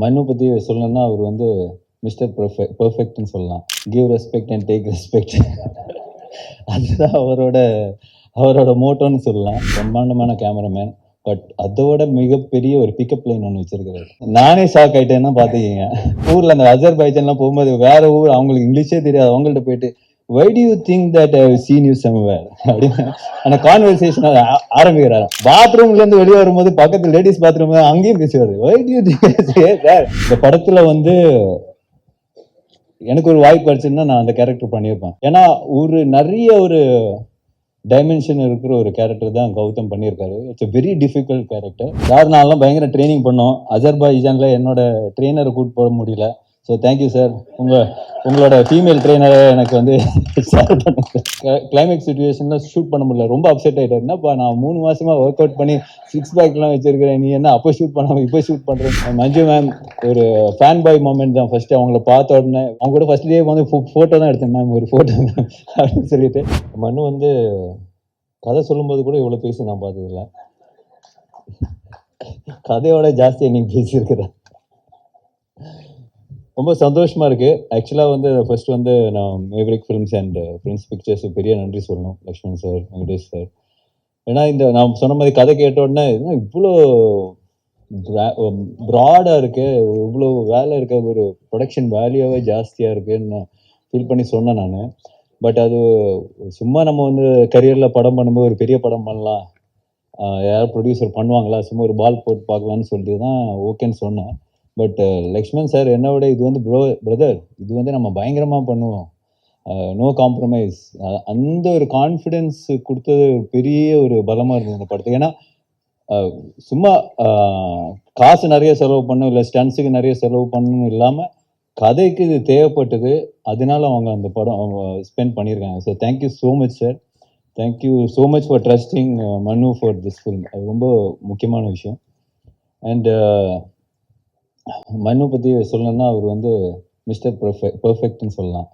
மனு பற்றி சொல்லணும்னா அவர் வந்து மிஸ்டர் பெர்ஃபெக்ட்னு சொல்லலாம். Give respect and take respect. அதுதான் அவரோட அவரோட மோட்டோன்னு சொல்லலாம். பிரம்மாண்டமான கேமராமேன். பட் அதோட மிகப்பெரிய ஒரு பிக்கப் லைன் ஒன்று வச்சிருக்காரு. நானே ஷாக் ஆயிட்டேன்னா பார்த்துக்கிங்க. ஊரில் அந்த அஜர்பைஜான்லாம் போகும்போது வேற ஊர் அவங்களுக்கு இங்கிலீஷே தெரியாது. அவங்கள்ட்ட போயிட்டு why do you think that I have seen you somewhere அப்படின்னு அந்த கான்வர்சேஷன் ஆரம்பிக்கிறாரு. பாத்ரூம்ல இருந்து வெளியே வரும்போது பக்கத்து லேடிஸ் பாத்ரூம் அங்கேயும் பேசுவாரு. why do you think இந்த படத்துல வந்து எனக்கு ஒரு வாய்ப்பு அடிச்சுன்னா நான் அந்த கேரக்டர் பண்ணியிருப்பேன். ஏன்னா நிறைய ஒரு டைமென்ஷன் இருக்கிற ஒரு கேரக்டர் தான் கௌதம் பண்ணியிருக்காரு. It's a very difficult character. யாருனாலும் பயங்கர ட்ரைனிங் பண்ணோம். அஜர்பைஜான்ல என்னோட ட்ரெயினரை கூட்டு போக முடியல. So thank you sir. உங்களோட ஃபீமேல் ட்ரெயினரை எனக்கு வந்து ஷேர் பண்ணுங்க. கிளைமேக்ஸ் சுச்சுவேஷனில் ஷூட் பண்ண முடியல. ரொம்ப அப்செட் ஆகிட்டார். என்னப்பா நான் 3 மாசமா ஒர்க் அவுட் பண்ணி 6 பேக்லாம் வச்சிருக்கிறேன், நீ என்ன அப்போ ஷூட் பண்ணாமல் இப்போ ஷூட் பண்ணுறேன். மஞ்சு மேம் ஒரு ஃபேன் பாய் மூமெண்ட் தான். ஃபர்ஸ்ட் அவங்கள பார்த்த உடனே அவங்க கூட ஃபர்ஸ்ட் டே வந்து ஃபோட்டோ தான் எடுத்தேன். மேம் ஒரு ஃபோட்டோ அப்படின்னு சொல்லிட்டு. மனு வந்து கதை சொல்லும்போது கூட இவ்வளோ பேசி நான் பார்த்ததில்ல. கதையோட ஜாஸ்தியாக நீங்கள் பேசியிருக்கிறேன். ரொம்ப சந்தோஷமா இருக்கு. ஆக்சுவலாக வந்து ஃபர்ஸ்ட் வந்து நான் Maverick films and Prince pictures பெரிய நன்றி சொல்லணும். Lakshman sir, Venkatesh sir. ஏன்னா இந்த நான் சொன்ன மாதிரி கதை கேட்ட உடனே இவ்வளோ ப்ராடாக இருக்கு, இவ்வளோ வேலை இருக்க, ஒரு ப்ரொடக்ஷன் வேல்யூவே ஜாஸ்தியாக இருக்குன்னு நான் ஃபீல் பண்ணி சொன்னேன் நான். பட் அது சும்மா நம்ம வந்து கரியரில் படம் பண்ணும்போது ஒரு பெரிய படம் பண்ணலாம், யாராவது ப்ரொடியூசர் பண்ணுவாங்களா, சும்மா ஒரு பால் போட்டு பார்க்கலான்னு சொல்லிட்டு தான் ஓகேன்னு சொன்னேன். பட் லக்ஷ்மண் சார் என்னோட இது வந்து பிரதர் இது வந்து நம்ம பயங்கரமாக பண்ணுவோம், நோ காம்ப்ரமைஸ், அந்த ஒரு கான்ஃபிடென்ஸ் கொடுத்தது பெரிய ஒரு பலமாக இருந்தது இந்த படத்துக்கு. ஏன்னா சும்மா காசு நிறைய செலவு பண்ணும், இல்லை ஸ்டன்ஸுக்கு நிறைய செலவு பண்ணணும் இல்லாமல் கதைக்கு இது தேவைப்பட்டது. அதனால அவங்க அந்த படம் அவங்க ஸ்பெண்ட் பண்ணியிருக்காங்க. So thank you so much sir. Thank you so much for trusting மனு ஃபார் திஸ் ஃபில்ம். அது ரொம்ப முக்கியமான விஷயம். அண்ட் மனு பற்றி சொல்லணும்னா அவர் வந்து மிஸ்டர் பெர்ஃபெக்ட்னு சொல்லலாம்.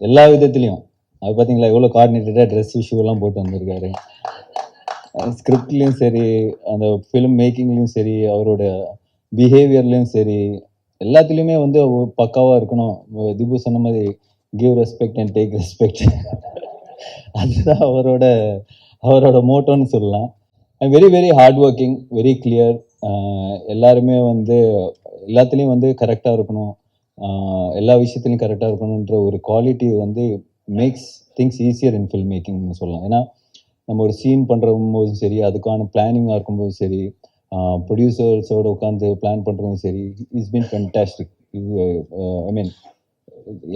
எல்லா விதத்துலேயும். அது பார்த்தீங்களா எவ்வளோ கோஆர்டினேட்டடாக ட்ரெஸ் இஷ்யூலாம் போட்டு வந்திருக்காரு. ஸ்கிரிப்ட்லேயும் சரி, அந்த ஃபிலிம் மேக்கிங்லேயும் சரி, அவரோட பிஹேவியர்லேயும் சரி, எல்லாத்துலேயுமே வந்து பக்காவாக இருக்கணும். திபு சொன்ன மாதிரி give respect and take respect. அதுதான் அவரோட மோட்டோன்னு சொல்லலாம். Very very hard working, very clear. எல்லாருமே வந்து எல்லாத்துலேயும் வந்து கரெக்டாக இருக்கணும், எல்லா விஷயத்துலையும் கரெக்டாக இருக்கணுன்ற ஒரு குவாலிட்டி வந்து makes things easier in film மேக்கிங்னு சொல்லலாம். ஏன்னா நம்ம ஒரு சீன் பண்ணுறம்போதும் சரி, அதுக்கான பிளானிங்காக இருக்கும்போதும் சரி, ப்ரொடியூசர்ஸோடு உட்காந்து பிளான் பண்ணுறதும் சரி, it's been fantastic. I mean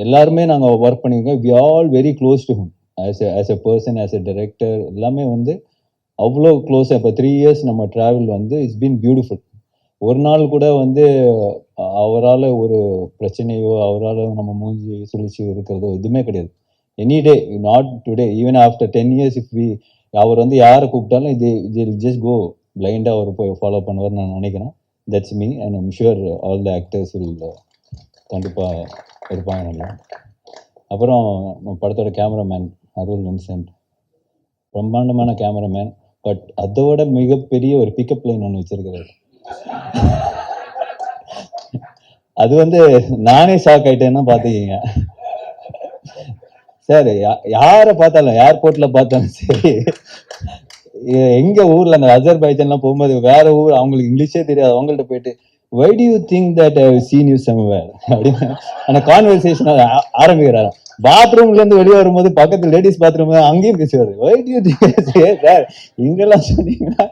எல்லாருமே நாங்கள் ஒர்க் பண்ணியிருக்கோம். We all very close to him as a person, as a director. எல்லாமே வந்து அவ்வளோ க்ளோஸாக. இப்போ 3 இயர்ஸ் நம்ம ட்ராவல் வந்து இட்ஸ் பீன் பியூட்டிஃபுல். ஒரு நாள் கூட வந்து அவரால் ஒரு பிரச்சனையோ, அவரால் நம்ம மூஞ்சி சுழிச்சு இருக்கிறதோ எதுவுமே கிடையாது. Any day, not today, even after 10 years if அவர் வந்து யாரை கூப்பிட்டாலும் இது ஜஸ்ட் கோ பிளைண்டாக அவர் போய் ஃபாலோ பண்ணுவார்னு நான் நினைக்கிறேன். That's me and I'm sure all the actors will கண்டிப்பாக இருப்பாங்க நல்லா. அப்புறம் படத்தோட கேமராமேன் அருள் வின்சென்ட், பிரம்மாண்டமான கேமராமேன். பட் அதோட மிகப்பெரிய ஒரு பிக்கப் லைன் ஒன்று வச்சிருக்கிறாரு. அது வந்து நானே ஷாக் ஆயிட்டேன்னா பார்த்துக்கிங்க. சார் யாரை பார்த்தாலும், ஏர்போர்ட்ல பார்த்தாலும் சரி, எங்க ஊர்ல அந்த அஜர்பைஜான்லாம் போகும்போது வேற ஊர் அவங்களுக்கு இங்கிலீஷே தெரியாது. அவங்கள்ட்ட போயிட்டு why do you think that I have seen you somewhere அப்படின்னு அந்த கான்வர்சேஷன் ஆரம்பிக்கிறாரு. பாத்ரூம்ல இருந்து வெளியே வரும்போது பக்கத்து லேடிஸ் பாத்ரூம் அங்கேயும் பேசுவாரு. why do you think sir இங்கெல்லாம் சொன்னீங்கன்னா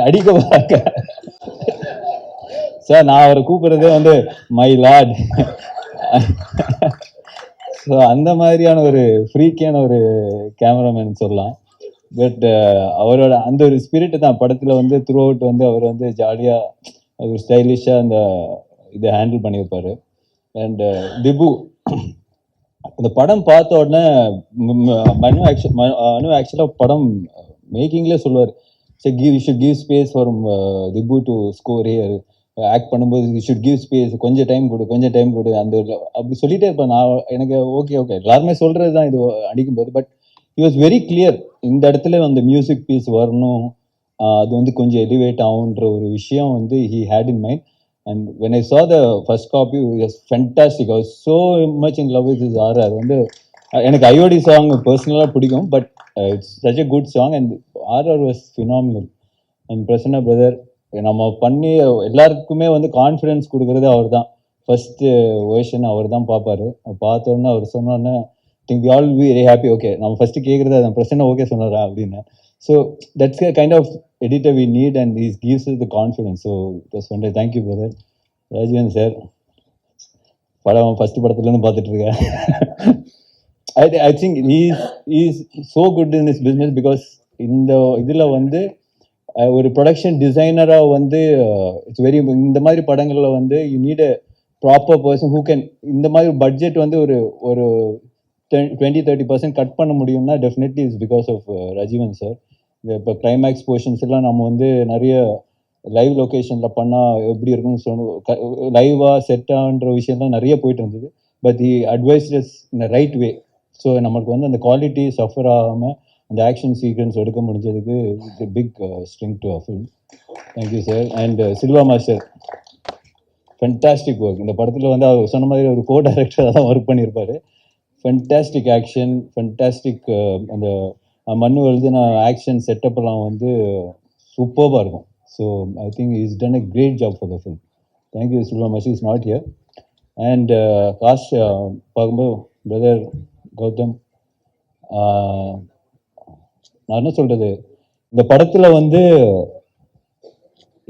அடிக்க போறாங்க சார். நான் அவரை கூப்பிடுறதே வந்து மை லார்ட். ஸோ அந்த மாதிரியான ஒரு ஃப்ரீக்கியான ஒரு கேமராமேன் சொல்லலாம். பட் அவரோட அந்த ஒரு ஸ்பிரிட் தான் படத்தில் வந்து த்ரூ அவுட் வந்து அவர் வந்து ஜாலியாக ஒரு ஸ்டைலிஷாக அந்த இதை ஹேண்டில் பண்ணியிருப்பார். அண்ட் திபு இந்த படம் பார்த்த உடனே மனு ஆக்சுவலாக படம் மேக்கிங்லேயே சொல்லுவார், you should give space for Dipu to score here, act பண்ணும்போது யூ ஷுட் கிவ் ஸ்பேஸ், கொஞ்சம் டைம் கொடு அந்த அப்படி சொல்லிட்டே இருப்பேன் நான். எனக்கு ஓகே எல்லாருமே சொல்கிறது தான் இது அடிக்கும்போது. But he was very clear. இந்த இடத்துல அந்த மியூசிக் பீஸ் வரணும், அது வந்து கொஞ்சம் எலிவேட் ஆகுன்ற ஒரு விஷயம் வந்து he had in mind. And when I saw the first copy, it was fantastic. I was so much in love with this RR. வந்து எனக்கு ஐஓடி சாங் பர்சனலாக பிடிக்கும், but it's such a good song and RR was phenomenal. And Prasanna brother, நம்ம பண்ணி எல்லாருக்குமே வந்து confidence கொடுக்கறது அவர் தான். ஃபர்ஸ்ட் வேர்ஷன் அவர் தான் பார்ப்பாரு. பார்த்தோன்னே அவர் சொன்னோன்னே think we all be very happy. Okay, நம்ம ஃபர்ஸ்ட் கேட்குறது அந்த பிரசன்னா ஓகே சொன்னாரா அப்படின்னு. So that's a kind of editor we need and he gives us the confidence. So it was fantastic. Thank you brother. Rajeevan sir, படம் first படத்துலேருந்து பார்த்துட்டு இருக்கேன். I think he's so good in this business because இந்த இதில் வந்து ஒரு production டிசைனராக வந்து it's very, இந்த மாதிரி படங்களில் வந்து you need a proper person who can, இந்த மாதிரி பட்ஜெட் வந்து ஒரு ஒரு 20-30% கட் பண்ண முடியும்னா definitely it's because of Rajeevan sir. இப்போ கிளைமேக்ஸ் போர்ஷன்ஸ் எல்லாம் நம்ம வந்து நிறைய லைவ் லொக்கேஷனில் பண்ணால் எப்படி இருக்குன்னு சொன்ன லைவாக செட்டான்ற விஷயம்லாம் நிறைய போயிட்டு இருந்தது. But the advised us in right way. So நமக்கு வந்து அந்த குவாலிட்டி சஃபர் ஆகாமல் அந்த ஆக்ஷன் சீக்வன்ஸ் எடுக்க முடிஞ்சதுக்கு it's big strength to a film. Thank you sir. And Silva master, fantastic work. இந்த படத்தில் வந்து அவர் சொன்ன மாதிரி ஒரு கோ டைரக்டராக தான் ஒர்க் பண்ணியிருப்பார். ஃபென்டாஸ்டிக் ஆக்ஷன், ஃபென்டாஸ்டிக் அந்த மண்ணு எழுதின ஆக்ஷன் செட்டப்லாம் வந்து சூப்பராக இருக்கும். So I think is done a great job for the film. Thank you Silva master is not here. And cast பார்க்கும்போது பிரதர் கௌதம், நான் என்ன சொல்கிறது, இந்த படத்தில் வந்து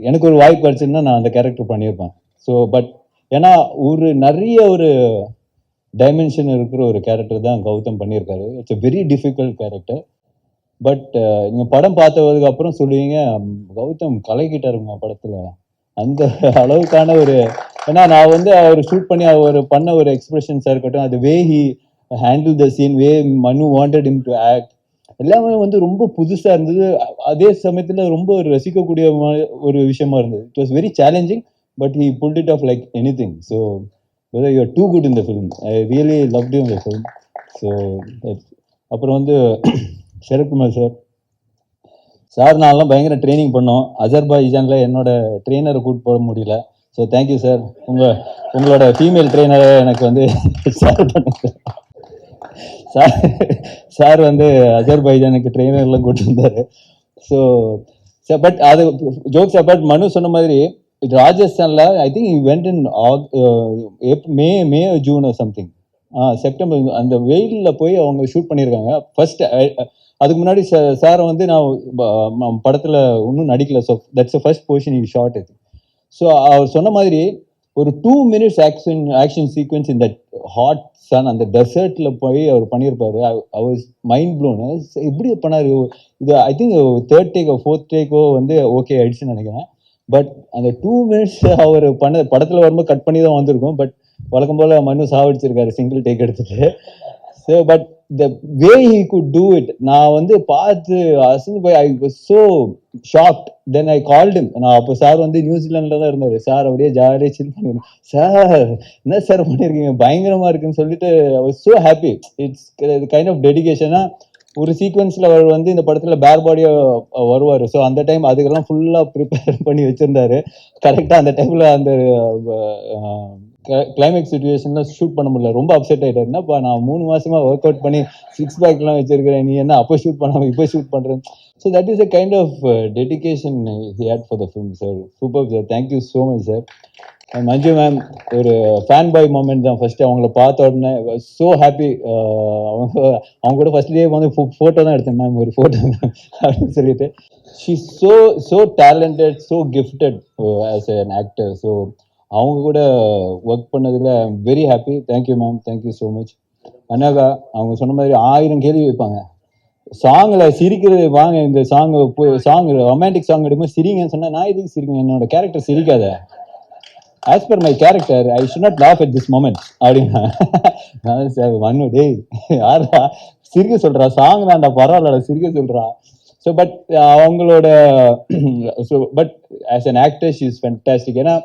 எனக்கு ஒரு வாய்ப்பு கிடச்சுன்னா நான் அந்த கேரக்டர் பண்ணியிருப்பேன். ஸோ பட் ஏன்னா ஒரு நிறைய ஒரு டைமென்ஷன் இருக்கிற ஒரு கேரக்டர் தான் கௌதம் பண்ணியிருக்காரு. It's a very difficult character. But நீங்கள் படம் பார்த்ததுக்கு அப்புறம் சொல்லுவீங்க கௌதம் கலக்கிட்டாருங்க படத்தில், அந்த அளவுக்கான ஒரு, ஏன்னா நான் வந்து அவர் ஷூட் பண்ணி அவர் பண்ண ஒரு எக்ஸ்பிரஷன்ஸாக இருக்கட்டும், அது way he handle the scene, way Manu wanted him to act, எல்லாமே வந்து ரொம்ப புதுசாக இருந்தது. அதே சமயத்தில் ரொம்ப ஒரு ரசிக்கக்கூடிய ஒரு விஷயமா இருந்தது. It was very challenging, but he pulled it off like anything. So whether you are too good in the film. I really loved you in the film. So அப்புறம் வந்து சரத்குமார் சார், சார் நான்லாம் பயங்கர training பண்ணோம். அஜர்பைஜானில் என்னோட ட்ரெயினரை கூப்பிட்டு போக முடியல. So thank you sir, உங்களோட ஃபீமேல் ட்ரெயினரை எனக்கு வந்து ஷேர் பண்ணுங்க சார். சார் வந்து அஜர்பைஜானுக்கு ட்ரெயினர்லாம் கூப்பிட்டு வந்தார். ஸோ பட் அது ஜோக்ஸ் அபவுட். மனு சொன்ன மாதிரி ராஜஸ்தானில் I think went in May June something, September, அந்த வெயிலில் போய் அவங்க ஷூட் பண்ணியிருக்காங்க ஃபர்ஸ்ட். அதுக்கு முன்னாடி சாரை வந்து நான் படத்தில் இன்னும் நடிக்கல. So that's first portion in short இது. ஸோ அவர் சொன்ன மாதிரி ஒரு 2 minutes ஆக்ஷன் சீக்வன்ஸ் இந்த ஹாட் சன் அந்த டெசர்ட்டில் போய் அவர் பண்ணியிருப்பாரு. அவர் மைண்ட் ப்ளோன். எப்படி பண்ணார் இது? ஐ திங்க் 3rd டேக்கோ 4th டேக்கோ வந்து ஓகே ஆயிடுச்சுன்னு நினைக்கிறேன். பட் அந்த 2 minutes அவர் பண்ண படத்தில் வரும்போது கட் பண்ணி தான் வந்திருக்கும். பட் வழக்கம் போல் மனு சாவடிச்சிருக்காரு சிங்கிள் டேக் எடுத்துட்டு. So but the way he could do it, நான் வந்து பார்த்து அசந்து போய் ஐ was so shocked. Then I called him. நான் அப்போ சார் வந்து நியூசிலாண்டில் தான் இருந்தார். சார் அப்படியே ஜாலியாக சில் பண்ணிருந்தேன். சார் என்ன சார் பண்ணியிருக்கீங்க, பயங்கரமாக இருக்குன்னு சொல்லிட்டு I was so happy. It's kind of டெடிகேஷனா. ஒரு சீக்வன்ஸில் அவர் வந்து இந்த படத்தில் பேர் பாடியாக வருவார். ஸோ அந்த டைம் அதுக்கெல்லாம் ஃபுல்லாக ப்ரிப்பேர் பண்ணி வச்சுருந்தாரு. கரெக்டாக அந்த டைமில் அந்த கிளைமேக்ஸ் சுச்சுவேஷன்ல ஷூட் பண்ண முடியல. ரொம்ப அப்செட் ஆயிட்டாரு. என்னப்பா நான் 3 மாசமா ஒர்க் அவுட் பண்ணி 6 பேக்லாம் வச்சிருக்கிறேன், நீ என்ன அப்போ ஷூட் பண்ணாம இப்போ ஷூட் பண்றேன். So that is a kind of dedication he had for the film sir. Super sir, thank you so much sir. Manju ma'am ஒரு ஃபேன் பாய் மூமெண்ட் தான். ஃபர்ஸ்ட் அவங்கள பார்த்த உடனே ஸோ ஹாப்பி. அவங்க கூட ஃபர்ஸ்ட் டே வந்து ஃபோட்டோ தான் எடுத்தேன் மேம், ஒரு ஃபோட்டோ மேம் அப்படின்னு சொல்லிட்டு. She so talented, so gifted as an actor. So அவங்க கூட ஒர்க் பண்ணதில் very happy. Thank you ma'am, thank you so much. Anagha, அவங்க சொன்ன மாதிரி 1000 கேள்வி வைப்பாங்க. சாங்கில் சிரிக்கிறது, வாங்க இந்த சாங் ரொமான்டிக் சாங் எடுக்கும்போது சிரிங்கன்னு சொன்னால் நான் எதுக்கு சிரிக்கணும், என்னோட கேரக்டர் சிரிக்காத, as per my character I should not laugh at this moment அப்படின்னா. மண்ணு டேய் யாரா சிரிக்க சொல்கிறா, சாங் தான்டா பரவாயில்ல சிரிக்க சொல்கிறா. ஸோ பட் அவங்களோட but as an actor she is fantastic. ஏன்னா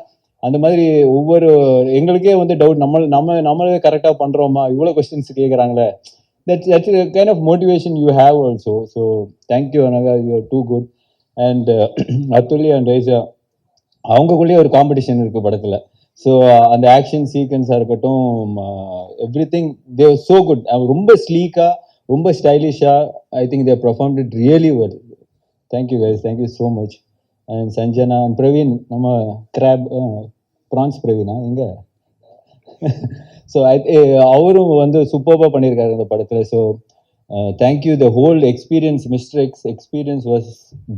அந்த மாதிரி ஒவ்வொரு எங்களுக்கே வந்து டவுட், நம்மளே கரெக்டாக பண்ணுறோமா, இவ்வளோ questions கேட்குறாங்களே. that's a kind of motivation you have also. So thank you Anaga, you are too good. And Atulya and Raisa, அவங்கக்குள்ளேயே ஒரு காம்படிஷன் இருக்குது படத்தில். ஸோ அந்த ஆக்ஷன் சீக்வன்ஸாக இருக்கட்டும், everything they so good. ரொம்ப ஸ்லீக்காக, ரொம்ப ஸ்டைலிஷாக, I think they performed it really well. Thank you guys, thank you so much. And Sanjana and Praveen, நம்ம கிராப் ப்ரான்ஸ் பிரவீனா எங்கே? ஸோ அவரும் வந்து சூப்பராக பண்ணியிருக்காரு இந்த படத்தில். So thank you. The whole experience, mister X experience was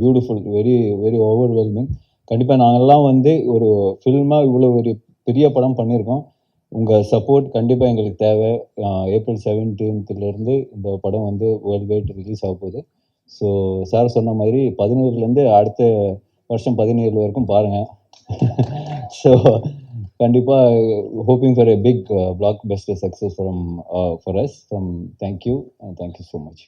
beautiful, very very overwhelming. கண்டிப்பாக நாங்கள்லாம் வந்து ஒரு ஃபில்மாக இவ்வளோ ஒரு பெரிய படம் பண்ணியிருக்கோம். உங்கள் சப்போர்ட் கண்டிப்பாக எங்களுக்கு தேவை. ஏப்ரல் 17th இந்த படம் வந்து வேர்ல்டு வைட் ரிலீஸ் ஆக போகுது. ஸோ சார் சொன்ன மாதிரி 17லேருந்து அடுத்த வருஷம் 17 வரைக்கும் பாருங்கள். ஸோ கண்டிப்பாக hoping for a big blockbuster success from for us from. Thank you so much.